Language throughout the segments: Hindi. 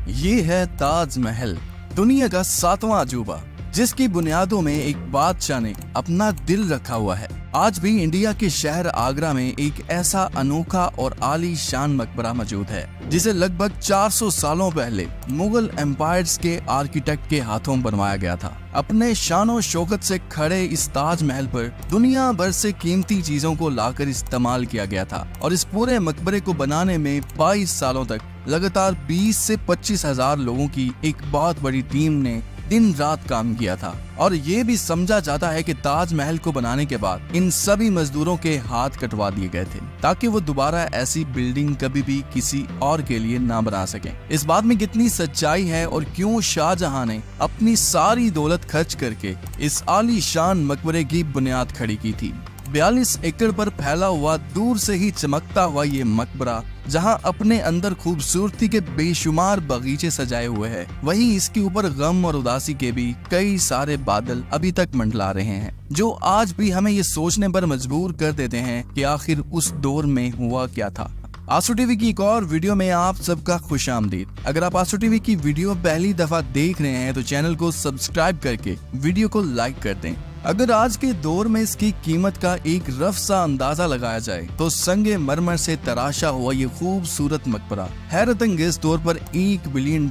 ये है ताजमहल, दुनिया का 7वां अजूबा, जिसकी बुनियादों में एक बादशाह ने अपना दिल रखा हुआ है। आज भी इंडिया के शहर आगरा में एक ऐसा अनोखा और आलीशान मकबरा मौजूद है जिसे लगभग 400 सालों पहले मुगल एम्पायर्स के आर्किटेक्ट के हाथों बनवाया गया था। अपने शानो शौकत से खड़े इस ताजमहल पर दुनिया भर से कीमती चीजों को लाकर इस्तेमाल किया गया था और इस पूरे मकबरे को बनाने में 22 सालों तक लगातार 20 से 25 हजार लोगों की एक बहुत बड़ी टीम ने दिन रात काम किया था। और ये भी समझा जाता है कि ताजमहल को बनाने के बाद इन सभी मजदूरों के हाथ कटवा दिए गए थे ताकि वो दोबारा ऐसी बिल्डिंग कभी भी किसी और के लिए ना बना सकें। इस बात में कितनी सच्चाई है और क्यों शाहजहां ने अपनी सारी दौलत खर्च करके इस आलीशान मकबरे की बुनियाद खड़ी की थी। 42 एकड़ पर फैला हुआ दूर से ही चमकता हुआ ये मकबरा जहां अपने अंदर खूबसूरती के बेशुमार बगीचे सजाए हुए हैं, वहीं इसके ऊपर गम और उदासी के भी कई सारे बादल अभी तक मंडला रहे हैं, जो आज भी हमें ये सोचने पर मजबूर कर देते हैं कि आखिर उस दौर में हुआ क्या था। आंसू टीवी की एक और वीडियो में आप सबका खुशामदीद। अगर आप आंसू टीवी की वीडियो पहली दफा देख रहे हैं तो चैनल को सब्सक्राइब करके वीडियो को लाइक कर दें। अगर आज के दौर में इसकी कीमत का एक रफ सा अंदाजा लगाया जाए तो संगे मरमर से तराशा हुआ ये खूबसूरत मकबरा हैरत अंगेज तौर पर $1 बिलियन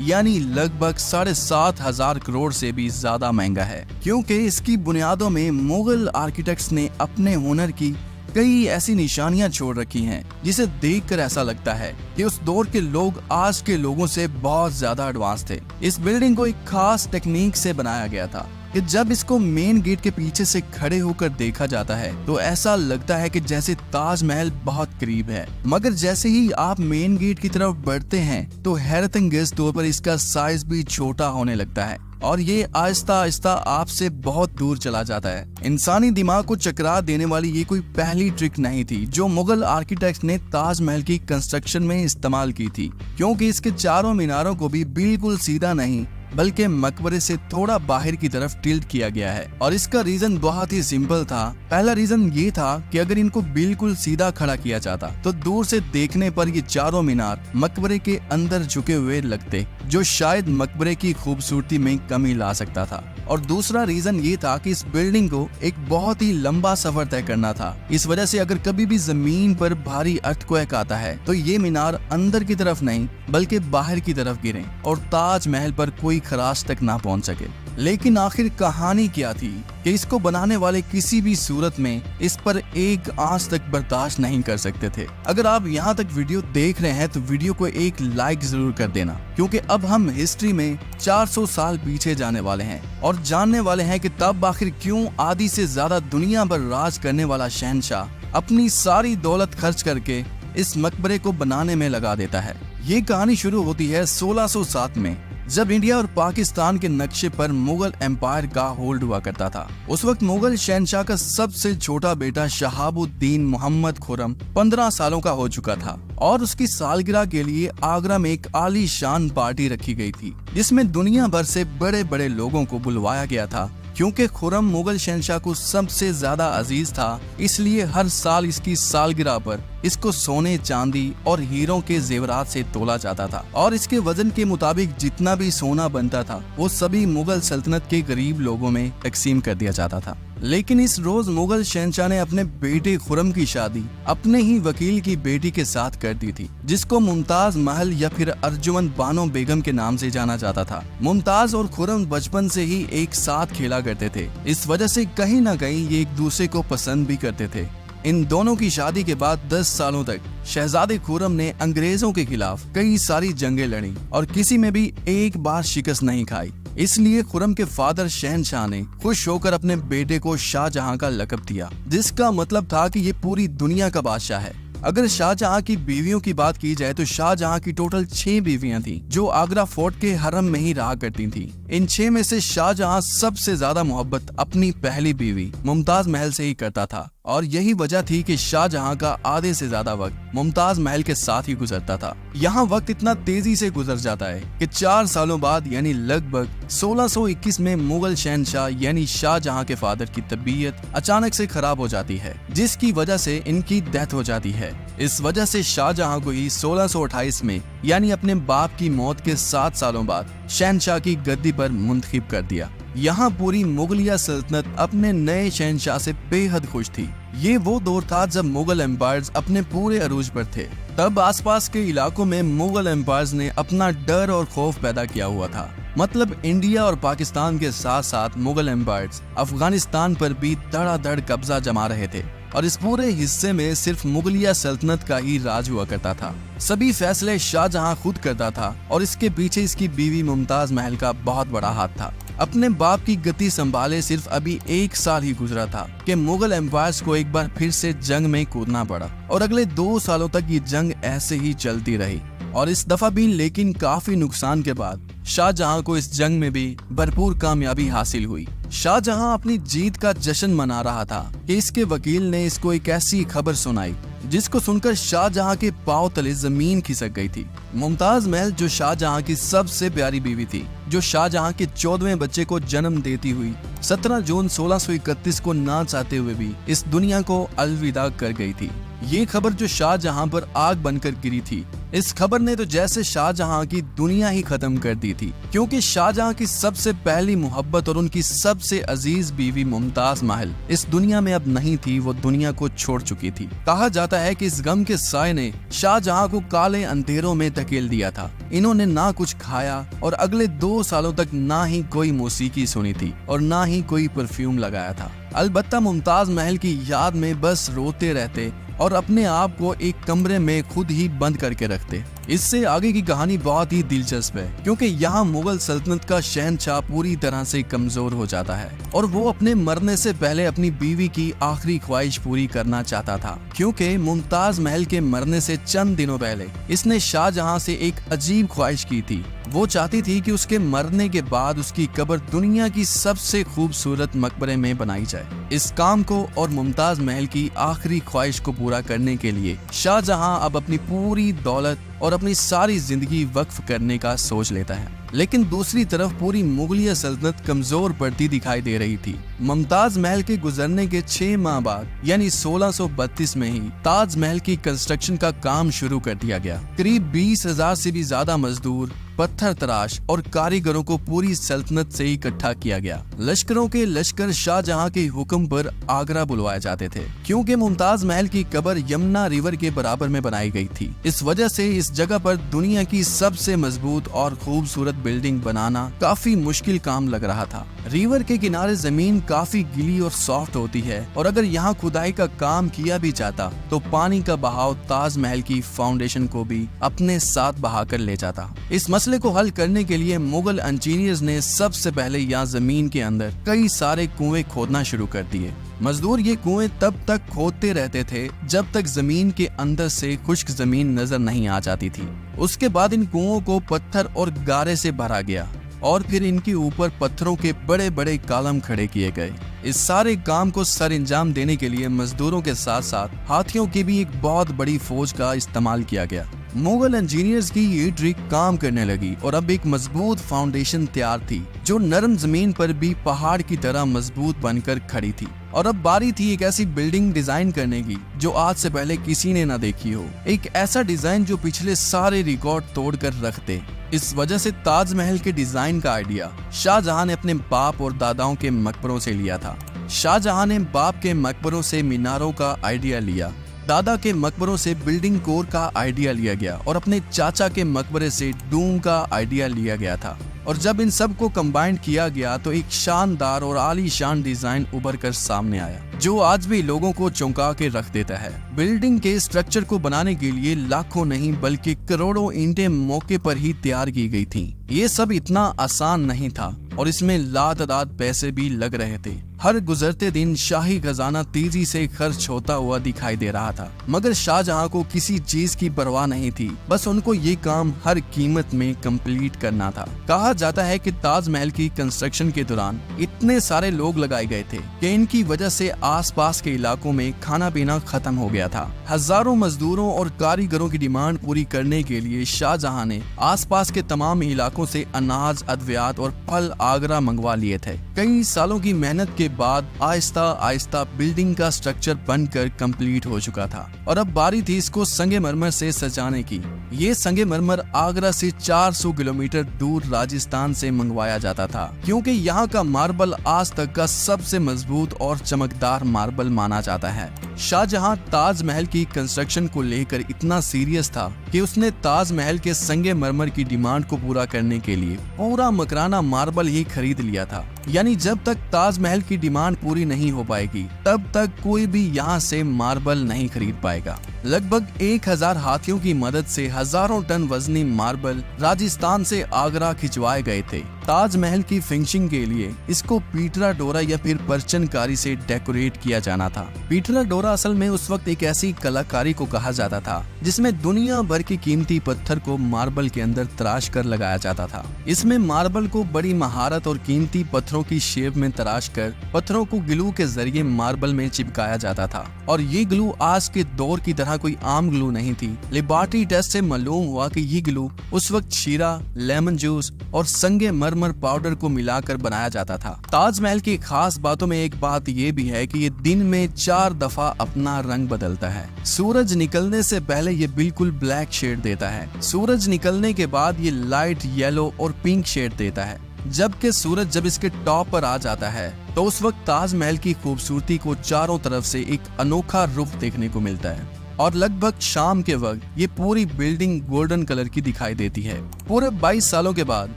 यानी लगभग 7,500 करोड़ से भी ज्यादा महंगा है, क्योंकि इसकी बुनियादों में मुगल आर्किटेक्ट्स ने अपने हुनर की कई ऐसी निशानियां छोड़ रखी हैं जिसे देखकर ऐसा लगता है कि उस दौर के लोग आज के लोगों से बहुत ज्यादा एडवांस थे। इस बिल्डिंग को एक खास टेक्निक से बनाया गया था कि जब इसको मेन गेट के पीछे से खड़े होकर देखा जाता है तो ऐसा लगता है कि जैसे ताजमहल बहुत करीब है, मगर जैसे ही आप मेन गेट की तरफ बढ़ते हैं तो हैरत अंगेज तौर पर इसका साइज भी छोटा होने लगता है और ये आहिस्ता आहिस्ता आपसे बहुत दूर चला जाता है। इंसानी दिमाग को चकरा देने वाली ये कोई पहली ट्रिक नहीं थी जो मुगल आर्किटेक्ट ने ताजमहल की कंस्ट्रक्शन में इस्तेमाल की थी, क्योंकि इसके चारों मीनारों को भी बिल्कुल सीधा नहीं बल्कि मकबरे से थोड़ा बाहर की तरफ टिल्ट किया गया है। और इसका रीजन बहुत ही सिंपल था। पहला रीजन ये था कि अगर इनको बिल्कुल सीधा खड़ा किया जाता तो दूर से देखने पर ये चारों मीनार मकबरे के अंदर झुके हुए लगते, जो शायद मकबरे की खूबसूरती में कमी ला सकता था। और दूसरा रीजन ये था कि इस बिल्डिंग को एक बहुत ही लंबा सफर तय करना था। इस वजह से अगर कभी भी जमीन पर भारी अर्थक्वेक आता है तो ये मीनार अंदर की तरफ नहीं बल्कि बाहर की तरफ गिरे और ताजमहल पर कोई खराश तक ना पहुंच सके। लेकिन आखिर कहानी क्या थी कि इसको बनाने वाले किसी भी सूरत में इस पर एक आंच तक बर्दाश्त नहीं कर सकते थे। अगर आप यहाँ तक वीडियो देख रहे हैं तो वीडियो को एक लाइक जरूर कर देना, क्योंकि अब हम हिस्ट्री में 400 साल पीछे जाने वाले हैं और जानने वाले हैं कि तब आखिर क्यों आधी से ज्यादा दुनिया पर राज करने वाला शहंशाह अपनी सारी दौलत खर्च करके इस मकबरे को बनाने में लगा देता है। ये कहानी शुरू होती है 1607 में, जब इंडिया और पाकिस्तान के नक्शे पर मुगल एम्पायर का होल्ड हुआ करता था। उस वक्त मुगल शहंशाह का सबसे छोटा बेटा शहाबुद्दीन मोहम्मद खुर्रम 15 सालों का हो चुका था और उसकी सालगिरह के लिए आगरा में एक आलीशान पार्टी रखी गई थी, जिसमें दुनिया भर से बड़े बड़े लोगों को बुलवाया गया था। क्योंकि खुर्रम मुगल शहंशाह को सबसे ज्यादा अजीज था, इसलिए हर साल इसकी सालगिरह पर इसको सोने, चांदी और हीरों के जेवरात से तोला जाता था और इसके वजन के मुताबिक जितना भी सोना बनता था वो सभी मुगल सल्तनत के गरीब लोगों में तकसीम कर दिया जाता था। लेकिन इस रोज मुगल शहंशाह ने अपने बेटे खुर्रम की शादी अपने ही वकील की बेटी के साथ कर दी थी, जिसको मुमताज महल या फिर अर्जुमंद बानो बेगम के नाम से जाना जाता था। मुमताज और खुर्रम बचपन से ही एक साथ खेला करते थे, इस वजह से कहीं न कहीं ये एक दूसरे को पसंद भी करते थे। इन दोनों की शादी के बाद 10 सालों तक शहजादे खुर्रम ने अंग्रेजों के खिलाफ कई सारी जंगें लड़ी और किसी में भी एक बार शिकस्त नहीं खाई। इसलिए खुर्रम के फादर शहंशाह ने खुश होकर अपने बेटे को शाहजहां का लक़ब दिया, जिसका मतलब था कि ये पूरी दुनिया का बादशाह है। अगर शाहजहां की बीवियों की बात की जाए तो शाहजहां की टोटल 6 बीवियां थीं, जो आगरा फोर्ट के हरम में ही रहा करती थीं। इन 6 में से शाहजहां सबसे ज्यादा मोहब्बत अपनी पहली बीवी मुमताज महल से ही करता था और यही वजह थी कि शाहजहां का आधे से ज्यादा वक्त मुमताज महल के साथ ही गुजरता था। यहाँ वक्त इतना तेजी से गुजर जाता है कि 4 सालों बाद यानी लगभग 1621 में मुगल शहंशाह यानी शाहजहां के फादर की तबीयत अचानक से खराब हो जाती है, जिसकी वजह से इनकी डेथ हो जाती है। है। इस वजह से शाहजहां को ही 1628 में यानी अपने बाप की मौत के 7 सालों बाद शहनशाह की गद्दी पर मुंतखब कर दिया। यहाँ पूरी मुगलिया सल्तनत अपने नए शहनशाह से बेहद खुश थी। ये वो दौर था जब मुगल एम्पायर्स अपने पूरे अरूज पर थे। तब आसपास के इलाकों में मुगल एम्पायर्स ने अपना डर और खौफ पैदा किया हुआ था। मतलब इंडिया और पाकिस्तान के साथ साथ मुगल एम्पायर्स अफगानिस्तान पर भी धड़ाधड़ कब्जा जमा रहे थे और इस पूरे हिस्से में सिर्फ मुगलिया सल्तनत का ही राज हुआ करता था। सभी फैसले शाहजहां खुद करता था और इसके पीछे इसकी बीवी मुमताज महल का बहुत बड़ा हाथ था। अपने बाप की गति संभाले सिर्फ अभी 1 साल ही गुजरा था कि मुगल एम्पायर्स को एक बार फिर से जंग में कूदना पड़ा और अगले 2 सालों तक ये जंग ऐसे ही चलती रही। और इस दफा भी लेकिन काफी नुकसान के बाद शाहजहां को इस जंग में भी भरपूर कामयाबी हासिल हुई। शाहजहां अपनी जीत का जश्न मना रहा था कि इसके वकील ने इसको एक ऐसी खबर सुनाई जिसको सुनकर शाहजहां के पांव तले जमीन खिसक गई थी। मुमताज महल जो शाहजहां की सबसे प्यारी बीवी थी, जो शाहजहां के 14वें बच्चे को जन्म देती हुई 17 जून 1631 को ना चाहते हुए भी इस दुनिया को अलविदा कर गई थी। ये खबर जो शाहजहां पर आग बनकर गिरी थी, इस खबर ने तो जैसे शाहजहां की दुनिया ही खत्म कर दी थी, क्योंकि शाहजहां की सबसे पहली मोहब्बत और उनकी सबसे अजीज बीवी मुमताज महल इस दुनिया में अब नहीं थी, वो दुनिया को छोड़ चुकी थी। कहा जाता है कि इस गम के साए ने शाहजहां को काले अंधेरों में धकेल दिया था। इन्होंने ना कुछ खाया और अगले 2 सालों तक ना ही कोई मौसीकी सुनी थी और ना ही कोई परफ्यूम लगाया था। अलबत्ता मुमताज महल की याद में बस रोते रहते और अपने आप को एक कमरे में खुद ही बंद करके रखते। इससे आगे की कहानी बहुत ही दिलचस्प है, क्योंकि यहाँ मुगल सल्तनत का शहनशाह पूरी तरह से कमजोर हो जाता है और वो अपने मरने से पहले अपनी बीवी की आखिरी ख्वाहिश पूरी करना चाहता था। क्योंकि मुमताज महल के मरने से चंद दिनों पहले इसने शाहजहां से एक अजीब ख्वाहिश की थी। वो चाहती थी कि उसके मरने के बाद उसकी कब्र दुनिया की सबसे खूबसूरत मकबरे में बनाई जाए। इस काम को और मुमताज महल की आखिरी ख्वाहिश को पूरा करने के लिए शाहजहां अब अपनी पूरी दौलत और अपनी सारी जिंदगी वक्फ करने का सोच लेता है। लेकिन दूसरी तरफ पूरी मुगलिया सल्तनत कमजोर पड़ती दिखाई दे रही थी। मुमताज महल के गुजरने के 6 माह बाद यानी 1632 में ही ताजमहल की कंस्ट्रक्शन का काम शुरू कर दिया गया। करीब 20,000 से भी ज्यादा मजदूर, पत्थर तराश और कारीगरों को पूरी सल्तनत से इकट्ठा किया गया। लश्करों के लश्कर शाहजहां के हुक्म पर आगरा बुलवाए जाते थे, क्योंकि मुमताज महल की कब्र यमुना रिवर के बराबर में बनाई गई थी। इस वजह से इस जगह पर दुनिया की सबसे मजबूत और खूबसूरत बिल्डिंग बनाना काफी मुश्किल काम लग रहा था। रिवर के किनारे जमीन काफी गीली और सॉफ्ट होती है और अगर यहाँ खुदाई का काम किया भी जाता तो पानी का बहाव ताजमहल की फाउंडेशन को भी अपने साथ बहा कर ले जाता। इस मसले को हल करने के लिए मुगल इंजीनियर्स ने सबसे पहले यहाँ जमीन के अंदर कई सारे कुएं खोदना शुरू कर दिए। मजदूर ये कुएं तब तक खोदते रहते थे जब तक जमीन के अंदर से खुश्क जमीन नजर नहीं आ जाती थी। उसके बाद इन कुओं को पत्थर और गारे से भरा गया और फिर इनके ऊपर पत्थरों के बड़े बड़े कॉलम खड़े किए गए। इस सारे काम को सर अंजाम देने के लिए मजदूरों के साथ साथ हाथियों की भी एक बहुत बड़ी फौज का इस्तेमाल किया गया। मुगल इंजीनियर्स की ये ट्रिक काम करने लगी और अब एक मजबूत फाउंडेशन तैयार थी जो नरम जमीन पर भी पहाड़ की तरह मजबूत बनकर खड़ी थी। और अब बारी थी एक ऐसी बिल्डिंग डिजाइन करने की जो आज से पहले किसी ने ना देखी हो। एक ऐसा डिजाइन जो पिछले सारे रिकॉर्ड तोड़ कर रख दे। इस वजह से ताजमहल के डिजाइन का आइडिया शाहजहां ने अपने बाप और दादाओं के मकबरों से लिया था। शाहजहां ने बाप के मकबरों से मीनारों का आइडिया लिया, दादा के मकबरों से बिल्डिंग कोर का आइडिया लिया गया और अपने चाचा के मकबरे से डूम का आइडिया लिया गया था। और जब इन सब को कंबाइन किया गया तो एक शानदार और आलीशान डिजाइन उभर कर सामने आया जो आज भी लोगों को चौंका के रख देता है। बिल्डिंग के स्ट्रक्चर को बनाने के लिए लाखों नहीं बल्कि करोड़ों ईंटें मौके पर ही तैयार की गई थी। ये सब इतना आसान नहीं था और इसमें लातादाद पैसे भी लग रहे थे। हर गुजरते दिन शाही खजाना तेजी से खर्च होता हुआ दिखाई दे रहा था, मगर शाहजहां को किसी चीज की परवाह नहीं थी। बस उनको ये काम हर कीमत में कंप्लीट करना था। कहा जाता है कि ताजमहल की कंस्ट्रक्शन के दौरान इतने सारे लोग लगाए गए थे कि इनकी वजह से आसपास के इलाकों में खाना पीना खत्म हो गया था। हजारों मजदूरों और कारीगरों की डिमांड पूरी करने के लिए शाहजहां ने आसपास के तमाम इलाकों से अनाज, अद्वियात और फल आगरा मंगवा लिए थे। कई सालों की मेहनत के बाद आहिस्ता आहिस्ता बिल्डिंग का स्ट्रक्चर बनकर कंप्लीट हो चुका था और अब बारी थी इसको संगमरमर से सजाने की। ये संगमरमर आगरा से 400 किलोमीटर दूर राजस्थान से मंगवाया जाता था, क्योंकि यहाँ का मार्बल आज तक का सबसे मजबूत और चमकदार मार्बल माना जाता है। शाहजहां ताजमहल की कंस्ट्रक्शन को लेकर इतना सीरियस था कि उसने ताजमहल के संगमरमर की डिमांड को पूरा करने के लिए पूरा मकराना मार्बल ही खरीद लिया था। यानी जब तक ताजमहल की डिमांड पूरी नहीं हो पाएगी तब तक कोई भी यहाँ से मार्बल नहीं खरीद पाएगा। लगभग 1000 हाथियों की मदद से हजारों टन वजनी मार्बल राजस्थान से आगरा खिंचवाए गए थे। ताजमहल की फिनिशिंग के लिए इसको पीटरा डोरा या फिर परचनकारी से डेकोरेट किया जाना था। पीटरा डोरा असल में उस वक्त एक ऐसी कलाकारी को कहा जाता था जिसमें दुनिया भर के कीमती पत्थर को मार्बल के अंदर तराश कर लगाया जाता था। इसमें मार्बल को बड़ी महारत और कीमती पत्थरों की शेप में तराश कर पत्थरों को ग्लू के जरिए मार्बल में चिपकाया जाता था। और ये ग्लू आज के दौर की तरह कोई आम ग्लू नहीं थी। लेबोरेटरी टेस्ट से मालूम हुआ कि ये ग्लू उस वक्त शीरा, लेमन जूस और संगमरमर पाउडर को मिलाकर बनाया जाता था। ताजमहल की खास बातों में एक बात ये भी है कि ये दिन में 4 दफा अपना रंग बदलता है। सूरज निकलने से पहले ये बिल्कुल ब्लैक शेड देता है। सूरज निकलने के बाद ये लाइट येलो और पिंक शेड देता है। जबकि सूरज जब इसके टॉप पर आ जाता है तो उस वक्त ताजमहल की खूबसूरती को चारों तरफ से एक अनोखा रुख देखने को मिलता है और लगभग शाम के वक्त ये पूरी बिल्डिंग गोल्डन कलर की दिखाई देती है। पूरे 22 सालों के बाद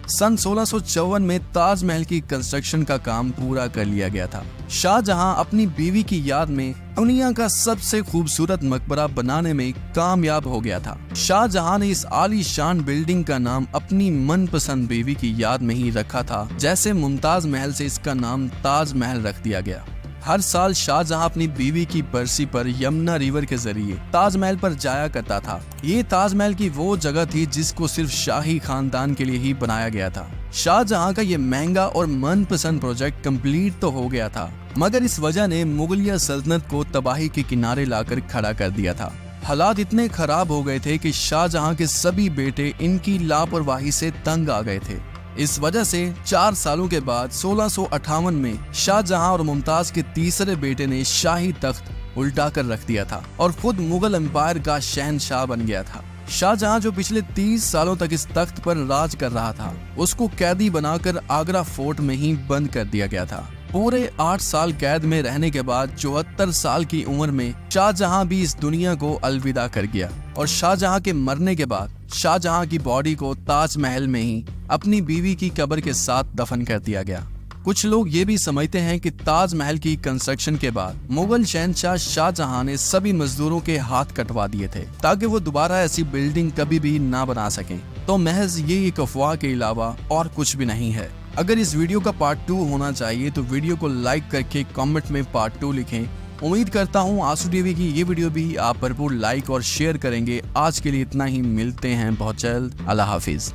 सन 1654 में ताजमहल की कंस्ट्रक्शन का काम पूरा कर लिया गया था। शाहजहां अपनी बीवी की याद में दुनिया का सबसे खूबसूरत मकबरा बनाने में कामयाब हो गया था। शाहजहां ने इस आलीशान बिल्डिंग का नाम अपनी मनपसंद बीवी की याद में ही रखा था, जैसे मुमताज महल से इसका नाम ताजमहल रख दिया गया। हर साल शाहजहां अपनी बीवी की बरसी पर यमुना रिवर के जरिए ताजमहल पर जाया करता था। ये ताजमहल की वो जगह थी जिसको सिर्फ शाही खानदान के लिए ही बनाया गया था। शाहजहां का ये महंगा और मनपसंद प्रोजेक्ट कंप्लीट तो हो गया था, मगर इस वजह ने मुगलिया सल्तनत को तबाही के किनारे लाकर खड़ा कर दिया था। हालात इतने खराब हो गए थे कि शाहजहां के सभी बेटे इनकी लापरवाही से तंग आ गए थे। इस वजह से 4 सालों के बाद 1658 में शाहजहां और मुमताज के तीसरे बेटे ने शाही तख्त उल्टा कर रख दिया था और खुद मुगल एम्पायर का शहंशाह बन गया था। शाहजहां जो पिछले 30 सालों तक इस तख्त पर राज कर रहा था, उसको कैदी बनाकर आगरा फोर्ट में ही बंद कर दिया गया था। पूरे 8 साल कैद में रहने के बाद 74 साल की उम्र में शाहजहां भी इस दुनिया को अलविदा कर गया और शाहजहां के मरने के बाद शाहजहां की बॉडी को ताजमहल में ही अपनी बीवी की कब्र के साथ दफन कर दिया गया। कुछ लोग ये भी समझते हैं कि ताजमहल की कंस्ट्रक्शन के बाद मुगल शहंशाह शाहजहां ने सभी मजदूरों के हाथ कटवा दिए थे ताकि वो दोबारा ऐसी बिल्डिंग कभी भी ना बना सकें। तो महज ये एक अफवाह के अलावा और कुछ भी नहीं है। अगर इस वीडियो का पार्ट 2 होना चाहिए तो वीडियो को लाइक करके कमेंट में पार्ट 2 लिखें। उम्मीद करता हूँ आंसू टीवी की ये वीडियो भी आप भरपूर लाइक और शेयर करेंगे। आज के लिए इतना ही, मिलते हैं बहुत जल्द। अल्लाह हाफिज।